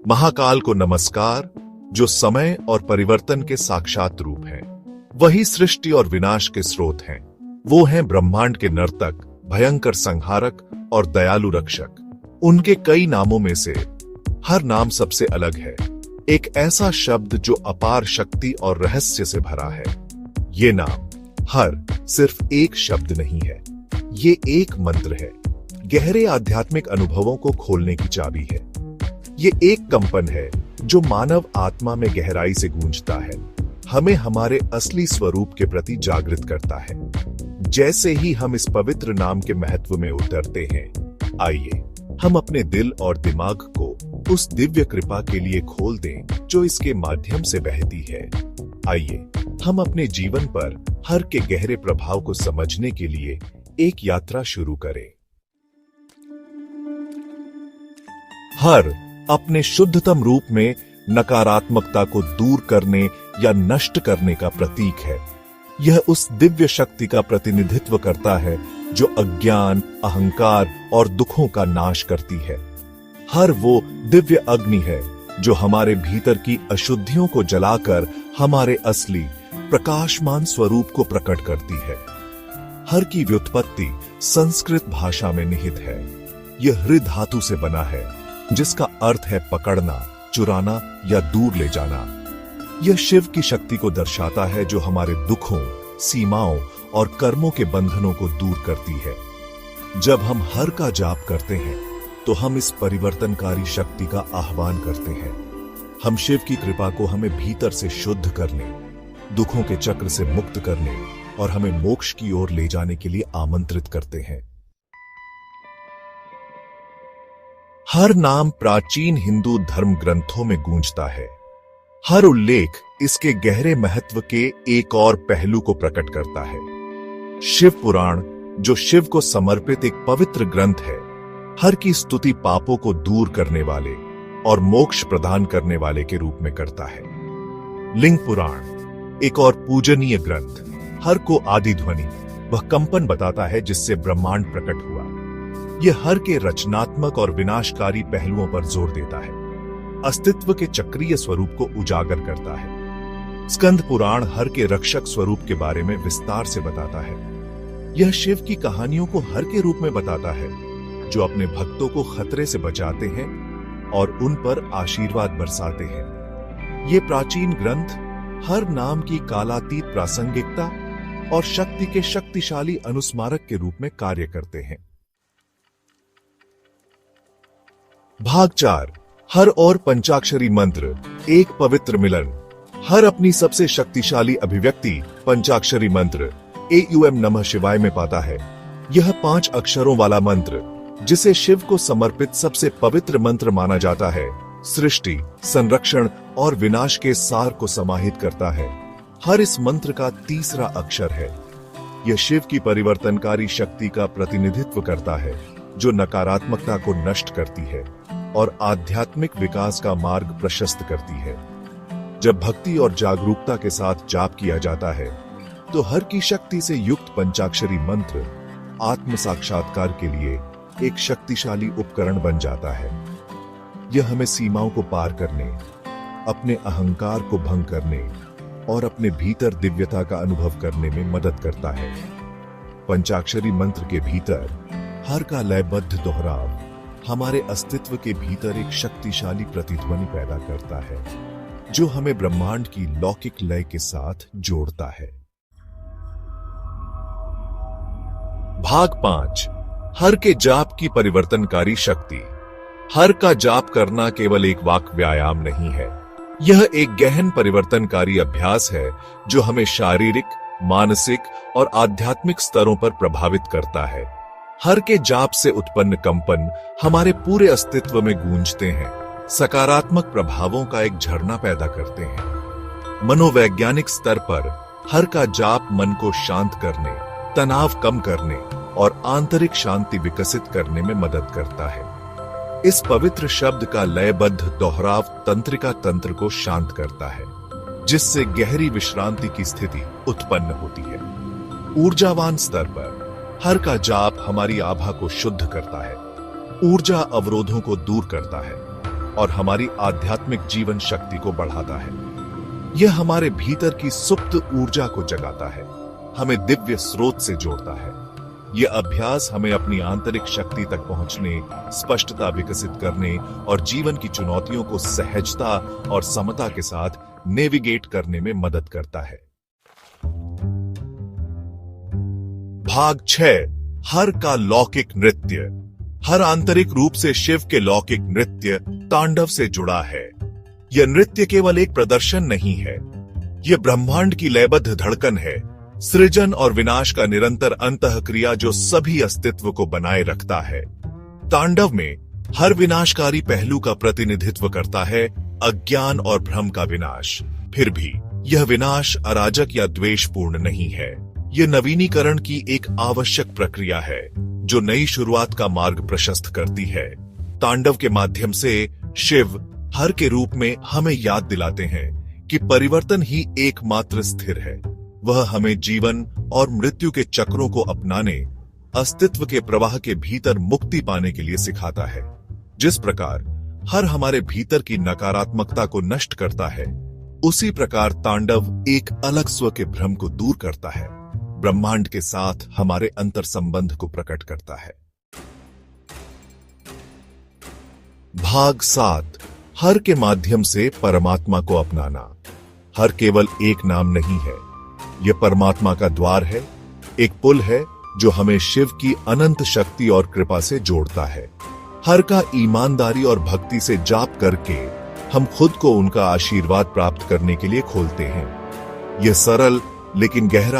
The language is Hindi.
महाकाल को नमस्कार, जो समय और परिवर्तन के साक्षात रूप हैं। वही सृष्टि और विनाश के स्रोत हैं। वो हैं ब्रह्मांड के नर्तक, भयंकर संहारक और दयालु रक्षक। उनके कई नामों में से हर नाम सबसे अलग है। एक ऐसा शब्द जो अपार शक्ति और रहस्य से भरा है। ये नाम हर सिर्फ एक शब्द नहीं है, ये एक मंत्र है। गहरे आध्यात्मिक अनुभवों को खोलने की चाबी है। ये एक कंपन है जो मानव आत्मा में गहराई से गूंजता है, हमें हमारे असली स्वरूप के प्रति जागृत करता है। जैसे ही हम इस पवित्र नाम के महत्व में उतरते हैं, आइए हम अपने दिल और दिमाग को उस दिव्य कृपा के लिए खोल दें जो इसके माध्यम से बहती है। आइए हम अपने जीवन पर हर के गहरे प्रभाव को समझने के लिए एक यात्रा शुरू करें। हर अपने शुद्धतम रूप में नकारात्मकता को दूर करने या नष्ट करने का प्रतीक है। यह उस दिव्य शक्ति का प्रतिनिधित्व करता है जो अज्ञान, अहंकार और दुखों का नाश करती है। हर वो दिव्य अग्नि है जो हमारे भीतर की अशुद्धियों को जलाकर हमारे असली प्रकाशमान स्वरूप को प्रकट करती है। हर की व्युत्पत्ति संस्कृत भाषा में निहित है। यह हृ धातु से बना है, जिसका अर्थ है पकड़ना, चुराना या दूर ले जाना। यह शिव की शक्ति को दर्शाता है जो हमारे दुखों, सीमाओं और कर्मों के बंधनों को दूर करती है। जब हम हर का जाप करते हैं तो हम इस परिवर्तनकारी शक्ति का आह्वान करते हैं। हम शिव की कृपा को हमें भीतर से शुद्ध करने, दुखों के चक्र से मुक्त करने और हमें मोक्ष की ओर ले जाने के लिए आमंत्रित करते हैं। हर नाम प्राचीन हिंदू धर्म ग्रंथों में गूंजता है। हर उल्लेख इसके गहरे महत्व के एक और पहलू को प्रकट करता है। शिव पुराण, जो शिव को समर्पित एक पवित्र ग्रंथ है, हर की स्तुति पापों को दूर करने वाले और मोक्ष प्रदान करने वाले के रूप में करता है। लिंग पुराण, एक और पूजनीय ग्रंथ, हर को आदि ध्वनि, वह कंपन बताता है जिससे ब्रह्मांड प्रकट हुआ। यह हर के रचनात्मक और विनाशकारी पहलुओं पर जोर देता है, अस्तित्व के चक्रीय स्वरूप को उजागर करता है। स्कंद पुराण हर के रक्षक स्वरूप के बारे में विस्तार से बताता है। यह शिव की कहानियों को हर के रूप में बताता है, जो अपने भक्तों को खतरे से बचाते हैं और उन पर आशीर्वाद बरसाते हैं। ये प्राचीन ग्रंथ हर नाम की कालातीत प्रासंगिकता और शक्ति के शक्तिशाली अनुस्मारक के रूप में कार्य करते हैं। भाग 4, हर और पंचाक्षरी मंत्र, एक पवित्र मिलन। हर अपनी सबसे शक्तिशाली अभिव्यक्ति पंचाक्षरी मंत्र एयूएम नमः शिवाय में पाता है। यह 5 अक्षरों वाला मंत्र, जिसे शिव को समर्पित सबसे पवित्र मंत्र माना जाता है, सृष्टि, संरक्षण और विनाश के सार को समाहित करता है। हर इस मंत्र का तीसरा अक्षर है। यह शिव की परिवर्तनकारी शक्ति का प्रतिनिधित्व करता है, जो नकारात्मकता को नष्ट करती है और आध्यात्मिक विकास का मार्ग प्रशस्त करती है। जब भक्ति और जागरूकता के साथ जाप किया जाता है, तो हर की शक्ति से युक्त पंचाक्षरी मंत्र आत्म साक्षात्कार के लिए एक शक्तिशाली उपकरण बन जाता है। यह हमें सीमाओं को पार करने, अपने अहंकार को भंग करने और अपने भीतर दिव्यता का अनुभव करने में मदद करता है। पंचाक्षरी मंत्र के भीतर हर का लयबद्ध दोहराव हमारे अस्तित्व के भीतर एक शक्तिशाली प्रतिध्वनि पैदा करता है, जो हमें ब्रह्मांड की लौकिक लय के साथ जोड़ता है। भाग 5, हर के जाप की परिवर्तनकारी शक्ति। हर का जाप करना केवल एक वाक व्यायाम नहीं है, यह एक गहन परिवर्तनकारी अभ्यास है जो हमें शारीरिक, मानसिक और आध्यात्मिक स्तरों पर प्रभावित करता है। हर के जाप से उत्पन्न कंपन हमारे पूरे अस्तित्व में गूंजते हैं, सकारात्मक प्रभावों का एक झरना पैदा करते हैं। मनोवैज्ञानिक स्तर पर हर का जाप मन को शांत करने, तनाव कम करने और आंतरिक शांति विकसित करने में मदद करता है। इस पवित्र शब्द का लयबद्ध दोहराव तंत्रिका तंत्र को शांत करता है, जिससे गहरी विश्रांति की स्थिति उत्पन्न होती है। ऊर्जावान स्तर पर हर का जाप हमारी आभा को शुद्ध करता है, ऊर्जा अवरोधों को दूर करता है और हमारी आध्यात्मिक जीवन शक्ति को बढ़ाता है। यह हमारे भीतर की सुप्त ऊर्जा को जगाता है, हमें दिव्य स्रोत से जोड़ता है। यह अभ्यास हमें अपनी आंतरिक शक्ति तक पहुंचने, स्पष्टता विकसित करने और जीवन की चुनौतियों को सहजता और समता के साथ नेविगेट करने में मदद करता है। भाग 6, हर का लौकिक नृत्य। हर आंतरिक रूप से शिव के लौकिक नृत्य तांडव से जुड़ा है। यह नृत्य केवल एक प्रदर्शन नहीं है, यह ब्रह्मांड की लयबद्ध धड़कन है, सृजन और विनाश का निरंतर अंतःक्रिया जो सभी अस्तित्व को बनाए रखता है। तांडव में हर विनाशकारी पहलू का प्रतिनिधित्व करता है अज्ञान और भ्रम का विनाश। फिर भी यह विनाश अराजक या द्वेषपूर्ण नहीं है, यह नवीनीकरण की एक आवश्यक प्रक्रिया है जो नई शुरुआत का मार्ग प्रशस्त करती है। तांडव के माध्यम से शिव हर के रूप में हमें याद दिलाते हैं कि परिवर्तन ही एकमात्र स्थिर है। वह हमें जीवन और मृत्यु के चक्रों को अपनाने, अस्तित्व के प्रवाह के भीतर मुक्ति पाने के लिए सिखाता है। जिस प्रकार हर हमारे भीतर की नकारात्मकता को नष्ट करता है, उसी प्रकार तांडव एक अलग स्व के भ्रम को दूर करता है, ब्रह्मांड के साथ हमारे अंतर संबंध को प्रकट करता है। भाग 7, हर के माध्यम से परमात्मा को अपनाना। हर केवल एक नाम नहीं है, यह परमात्मा का द्वार है, एक पुल है जो हमें शिव की अनंत शक्ति और कृपा से जोड़ता है। हर का ईमानदारी और भक्ति से जाप करके हम खुद को उनका आशीर्वाद प्राप्त करने के लिए खोलते हैं। यह सरल लेकिन गहरा